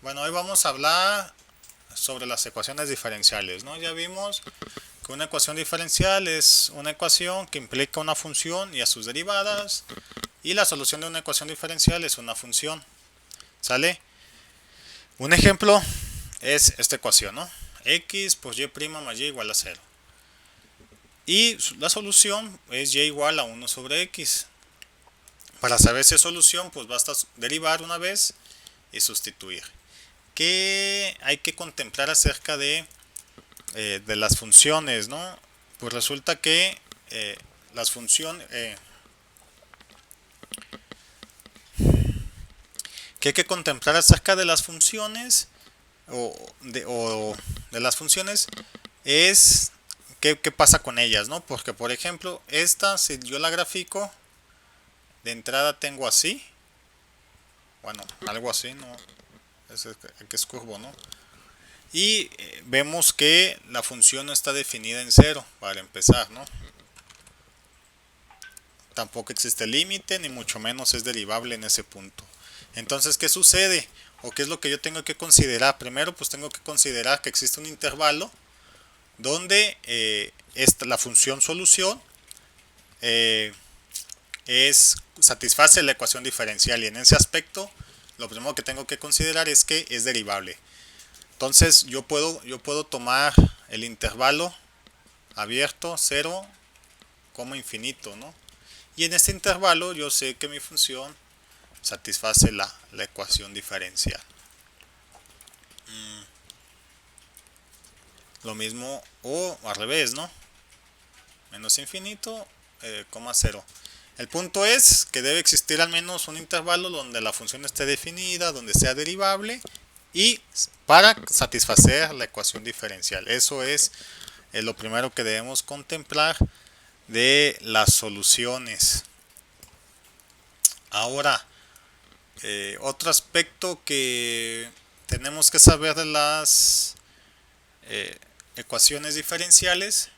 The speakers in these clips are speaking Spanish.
Bueno, hoy vamos a hablar sobre las ecuaciones diferenciales, ¿no? Ya vimos que una ecuación diferencial es una ecuación que implica una función y a sus derivadas, y la solución de una ecuación diferencial es una función, ¿sale? Un ejemplo es esta ecuación, ¿no? X pues y' más y igual a 0. Y la solución es y igual a 1 sobre x. Para saber si es solución, pues basta derivar una vez y sustituir. ¿Qué hay que contemplar acerca de las funciones, ¿no? Pues resulta que las funciones que hay que contemplar acerca de las funciones o de las funciones es qué pasa con ellas, ¿no? Porque por ejemplo esta, si yo la grafico, de entrada tengo así, bueno, algo así, ¿no? Que es curvo, ¿no? Y vemos que la función no está definida en cero para empezar, ¿no? Tampoco existe límite, ni mucho menos es derivable en ese punto. Entonces, ¿qué sucede? ¿O qué es lo que yo tengo que considerar? Primero, pues tengo que considerar que existe un intervalo donde la función solución satisface la ecuación diferencial, y en ese aspecto lo primero que tengo que considerar es que es derivable. Entonces yo puedo tomar el intervalo abierto 0 como infinito, ¿no? Y en este intervalo yo sé que mi función satisface la ecuación diferencial. Lo mismo o al revés, ¿no? Menos infinito, coma 0. El punto es que debe existir al menos un intervalo donde la función esté definida, donde sea derivable y para satisfacer la ecuación diferencial. Eso es lo primero que debemos contemplar de las soluciones. Ahora, otro aspecto que tenemos que saber de las ecuaciones diferenciales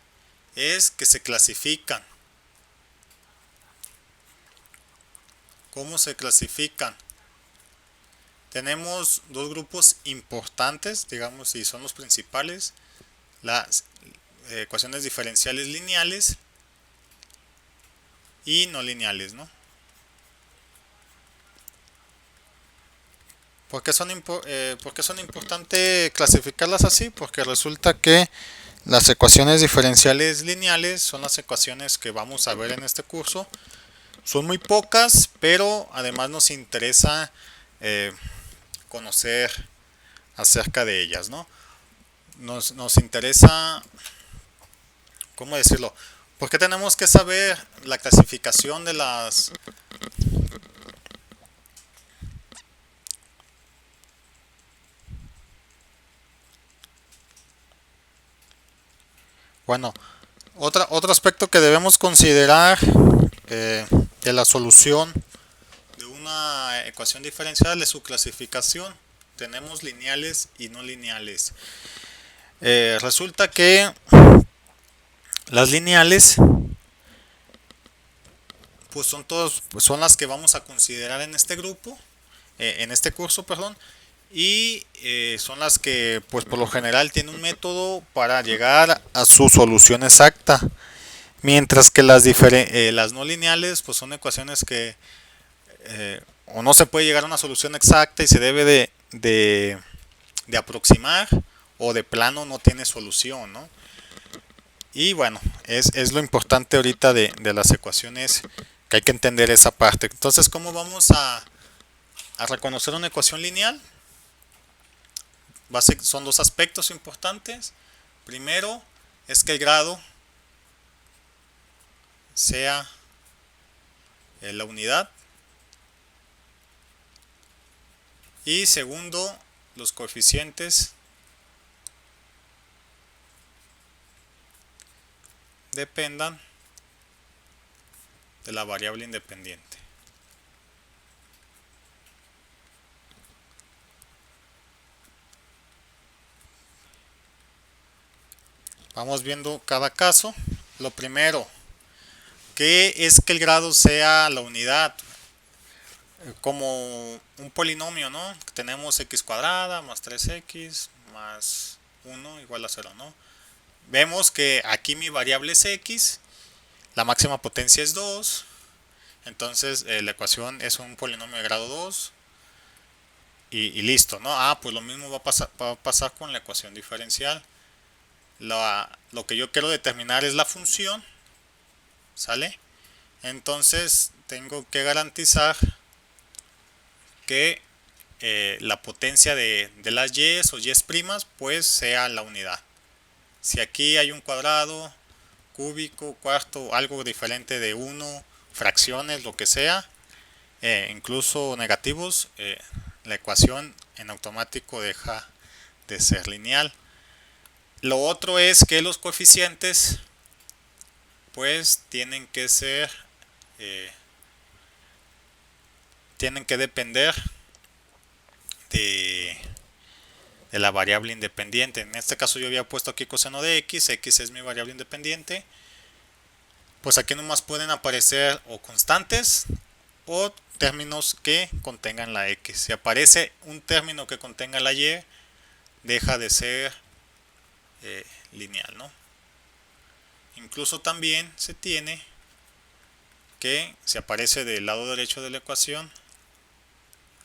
es que se clasifican. ¿Cómo se clasifican? Tenemos dos grupos importantes, digamos, y son los principales: las ecuaciones diferenciales lineales y no lineales, ¿no? ¿Por qué son importantes clasificarlas así? Porque resulta que las ecuaciones diferenciales lineales son las ecuaciones que vamos a ver en este curso. Son muy pocas, pero además nos interesa conocer acerca de ellas, ¿no? Nos interesa, ¿cómo decirlo? ¿Por qué tenemos que saber la clasificación de las... Bueno, otro aspecto que debemos considerar de la solución de una ecuación diferencial es su clasificación. Tenemos lineales y no lineales. Resulta que las lineales pues son las que vamos a considerar en este grupo, en este curso, perdón, y son las que pues por lo general tienen un método para llegar a su solución exacta, mientras que las no lineales pues son ecuaciones que o no se puede llegar a una solución exacta y se debe de aproximar, o de plano no tiene solución, ¿no? Y bueno, es lo importante ahorita de las ecuaciones, que hay que entender esa parte. Entonces, ¿cómo vamos a reconocer una ecuación lineal? Son dos aspectos importantes. Primero es que el grado sea la unidad. Y segundo, los coeficientes dependan de la variable independiente. Vamos viendo cada caso. Lo primero, ¿qué es que el grado sea la unidad? como un polinomio, ¿no? Tenemos x cuadrada más 3x más 1 igual a 0, ¿no? Vemos que aquí mi variable es x, la máxima potencia es 2, entonces la ecuación es un polinomio de grado 2 y listo, ¿no? Pues lo mismo va a pasar con la ecuación diferencial. Lo que yo quiero determinar es la función, ¿sale? Entonces tengo que garantizar que la potencia de las y o y' pues sea la unidad. Si aquí hay un cuadrado, cúbico, cuarto, algo diferente de 1, fracciones, lo que sea, incluso negativos, la ecuación en automático deja de ser lineal. Lo otro es que los coeficientes pues tienen que ser tienen que depender de la variable independiente. En este caso yo había puesto aquí coseno de x, x es mi variable independiente. Pues aquí nomás pueden aparecer o constantes o términos que contengan la x. Si aparece un término que contenga la y, deja de ser lineal, ¿no? Incluso también se tiene que si aparece del lado derecho de la ecuación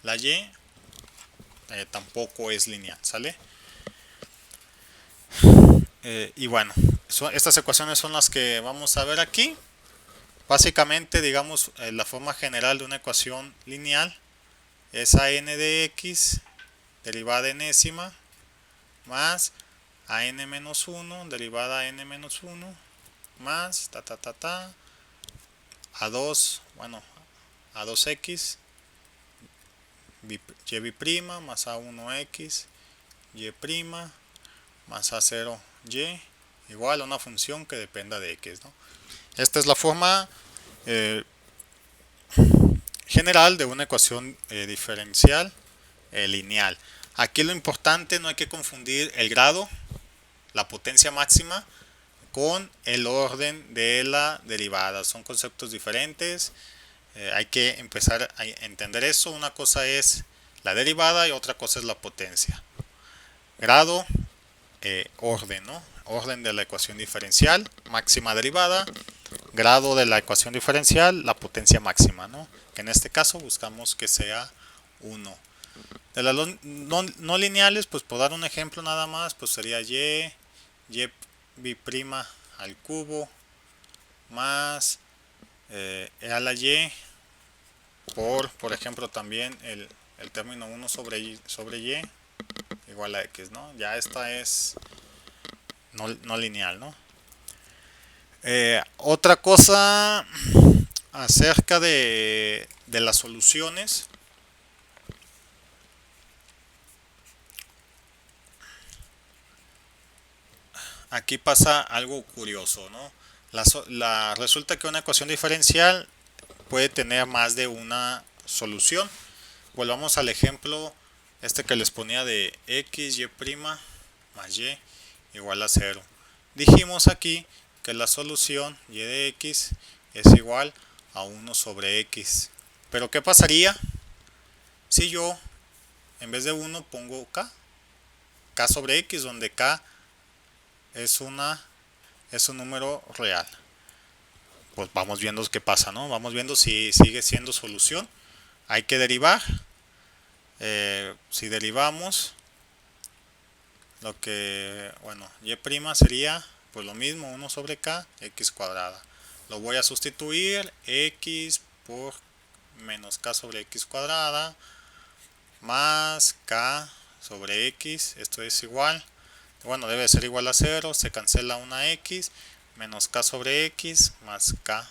la y, tampoco es lineal, ¿sale? Y bueno, estas ecuaciones son las que vamos a ver aquí. Básicamente, digamos, la forma general de una ecuación lineal es a n de x derivada enésima más a n menos 1 derivada a n menos 1 más a 2, bueno, a 2x y' más a 1x y' más a 0y igual a una función que dependa de x, ¿no? Esta es la forma general de una ecuación diferencial lineal. Aquí lo importante, no hay que confundir el grado, la potencia máxima, con el orden de la derivada. Son conceptos diferentes. Hay que empezar a entender eso. Una cosa es la derivada y otra cosa es la potencia. Grado, orden, ¿no? Orden de la ecuación diferencial, máxima derivada. Grado de la ecuación diferencial, la potencia máxima, ¿no? Que en este caso buscamos que sea 1. De las no lineales, pues por dar un ejemplo nada más, pues sería y b' al cubo más e a la y por ejemplo también el término 1 sobre y igual a x, ¿no? Ya esta es no lineal, ¿no? Otra cosa acerca de las soluciones. Aquí pasa algo curioso, ¿no? Resulta que una ecuación diferencial puede tener más de una solución. Volvamos al ejemplo este que les ponía de x, y' más y igual a 0. Dijimos aquí que la solución y de x es igual a 1 sobre x. Pero ¿qué pasaría si yo en vez de 1 pongo k sobre x, donde k es un número real? Pues vamos viendo qué pasa, ¿no? Vamos viendo si sigue siendo solución. Hay que derivar. Si derivamos, lo que, bueno, y' sería pues lo mismo, 1 sobre k, x cuadrada. Lo voy a sustituir, x por menos k sobre x cuadrada, más k sobre x, esto es igual, bueno, debe ser igual a 0, se cancela una x, menos k sobre x, más k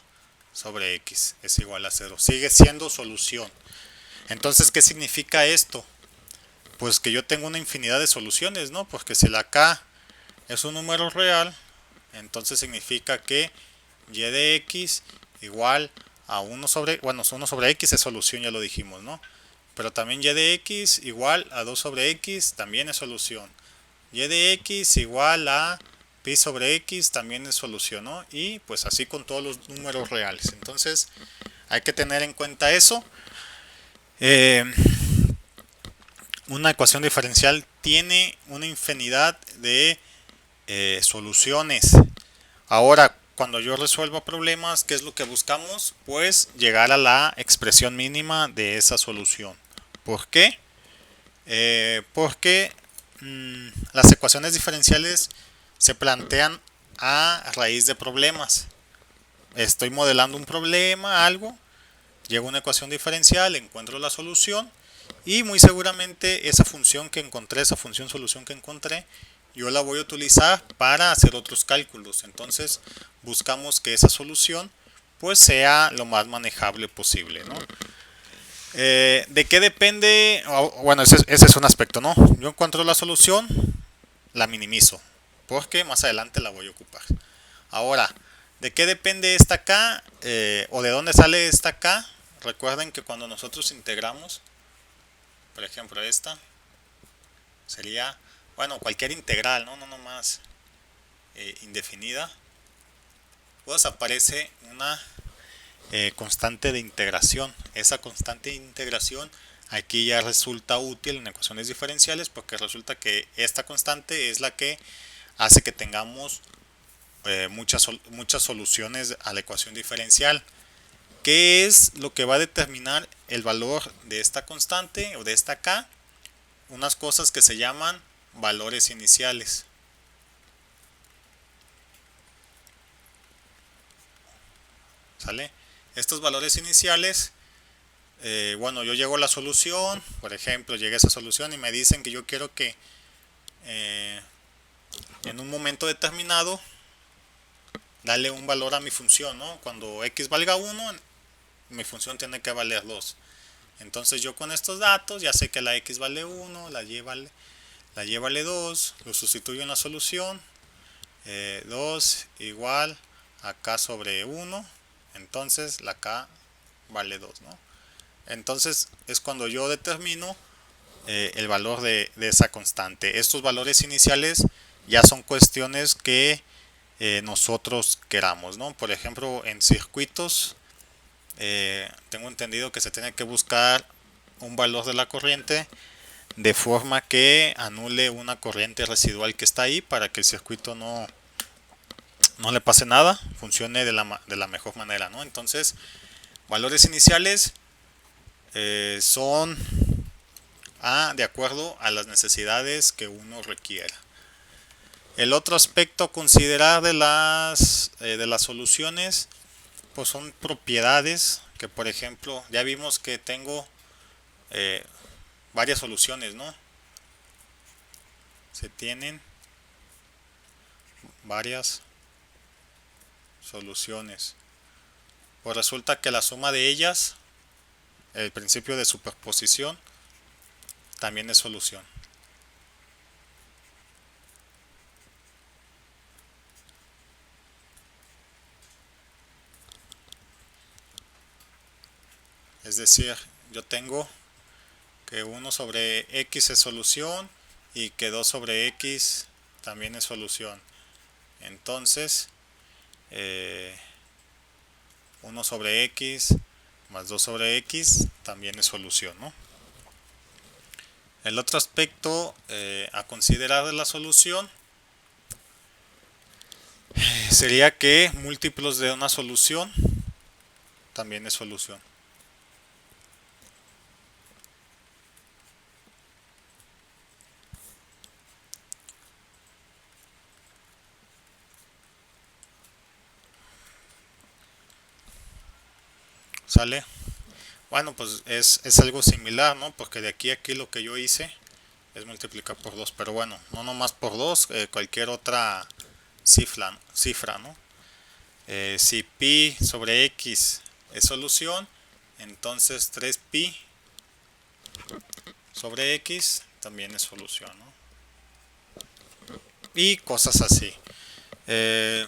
sobre x, es igual a 0. Sigue siendo solución. Entonces, ¿qué significa esto? Pues que yo tengo una infinidad de soluciones, ¿no? Porque si la k es un número real, entonces significa que y de x igual a 1 sobre, bueno, 1 sobre x es solución, ya lo dijimos, ¿no? Pero también y de x igual a 2 sobre x también es solución. Y de x igual a pi sobre x también es solución, ¿no? Y pues así con todos los números reales. Entonces hay que tener en cuenta eso. Eh, una ecuación diferencial tiene una infinidad de soluciones. Ahora, cuando yo resuelvo problemas, ¿qué es lo que buscamos? Pues llegar a la expresión mínima de esa solución. ¿Por qué? Porque las ecuaciones diferenciales se plantean a raíz de problemas. Estoy modelando un problema, algo, llego a una ecuación diferencial, encuentro la solución y muy seguramente esa función que encontré, esa función solución que encontré, yo la voy a utilizar para hacer otros cálculos. Entonces buscamos que esa solución pues sea lo más manejable posible, ¿no? ¿De qué depende? Bueno, ese es un aspecto, ¿no? Yo encuentro la solución, la minimizo, porque más adelante la voy a ocupar. Ahora, ¿de qué depende esta K? ¿O de dónde sale esta K? Recuerden que cuando nosotros integramos, por ejemplo esta, sería, bueno, cualquier integral, ¿no? No nomás indefinida, pues aparece una constante de integración. Esa constante de integración aquí ya resulta útil en ecuaciones diferenciales porque resulta que esta constante es la que hace que tengamos muchas soluciones a la ecuación diferencial. ¿Qué es lo que va a determinar el valor de esta constante o de esta K? Unas cosas que se llaman valores iniciales. ¿Sale? Estos valores iniciales, bueno, yo llego a la solución, por ejemplo, llegué a esa solución y me dicen que yo quiero que eh, en un momento determinado darle un valor a mi función, ¿no? Cuando x valga 1, mi función tiene que valer 2. Entonces yo con estos datos ya sé que la x vale 1, la y vale 2, lo sustituyo en la solución, 2 igual a k sobre 1, entonces la k vale 2, ¿no? Entonces es cuando yo determino el valor de esa constante. Estos valores iniciales ya son cuestiones que nosotros queramos, ¿no? Por ejemplo, en circuitos tengo entendido que se tiene que buscar un valor de la corriente de forma que anule una corriente residual que está ahí para que el circuito no le pase nada, funcione de la mejor manera, ¿no? Entonces, valores iniciales son de acuerdo a las necesidades que uno requiera. El otro aspecto a considerar de las soluciones pues son propiedades que, por ejemplo, ya vimos que tengo varias soluciones, ¿no? Se tienen varias soluciones. Pues resulta que la suma de ellas, el principio de superposición, también es solución. Es decir, yo tengo que 1 sobre x es solución y que 2 sobre x también es solución. Entonces, 1 sobre x más 2 sobre x también es solución, ¿no? El otro aspecto a considerar de la solución sería que múltiplos de una solución también es solución. ¿Sale? Bueno, pues es algo similar, ¿no? Porque de aquí a aquí lo que yo hice es multiplicar por 2. Pero bueno, no nomás por 2, cualquier otra cifra, ¿no? Si pi sobre x es solución, entonces 3pi sobre x también es solución, ¿no? Y cosas así. ¿Qué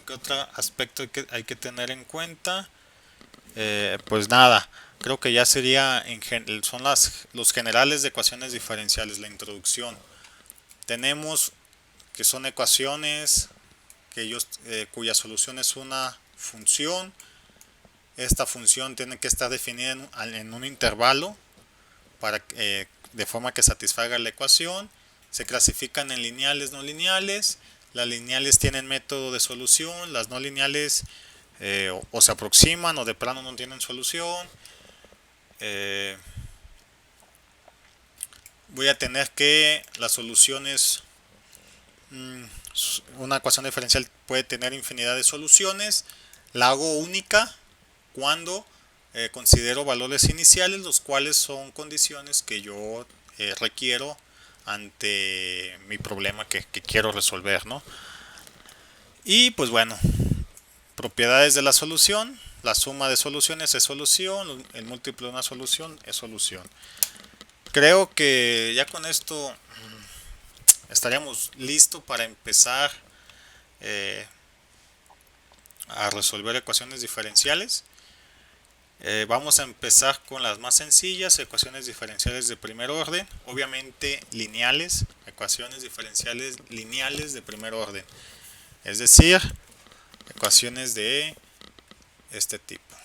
otro aspecto hay que tener en cuenta? Pues nada, creo que ya sería son los generales de ecuaciones diferenciales, la introducción. Tenemos que son ecuaciones cuya solución es una función esta función tiene que estar definida en un intervalo de forma que satisfaga la ecuación. Se clasifican en lineales, no lineales. Las lineales tienen método de solución, las no lineales o se aproximan o de plano no tienen solución. Voy a tener que las soluciones, una ecuación diferencial puede tener infinidad de soluciones. La hago única cuando considero valores iniciales, los cuales son condiciones que yo requiero ante mi problema que quiero resolver, ¿no? Y pues bueno, propiedades de la solución: la suma de soluciones es solución, el múltiplo de una solución es solución. Creo que ya con esto estaríamos listos para empezar a resolver ecuaciones diferenciales. Vamos a empezar con las más sencillas, ecuaciones diferenciales de primer orden, obviamente lineales, ecuaciones diferenciales lineales de primer orden, es decir, ecuaciones de este tipo.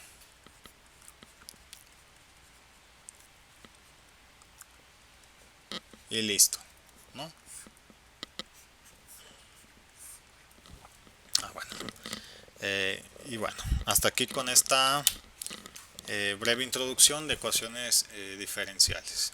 Y listo, ¿no? Bueno. Y bueno, hasta aquí con esta breve introducción de ecuaciones diferenciales.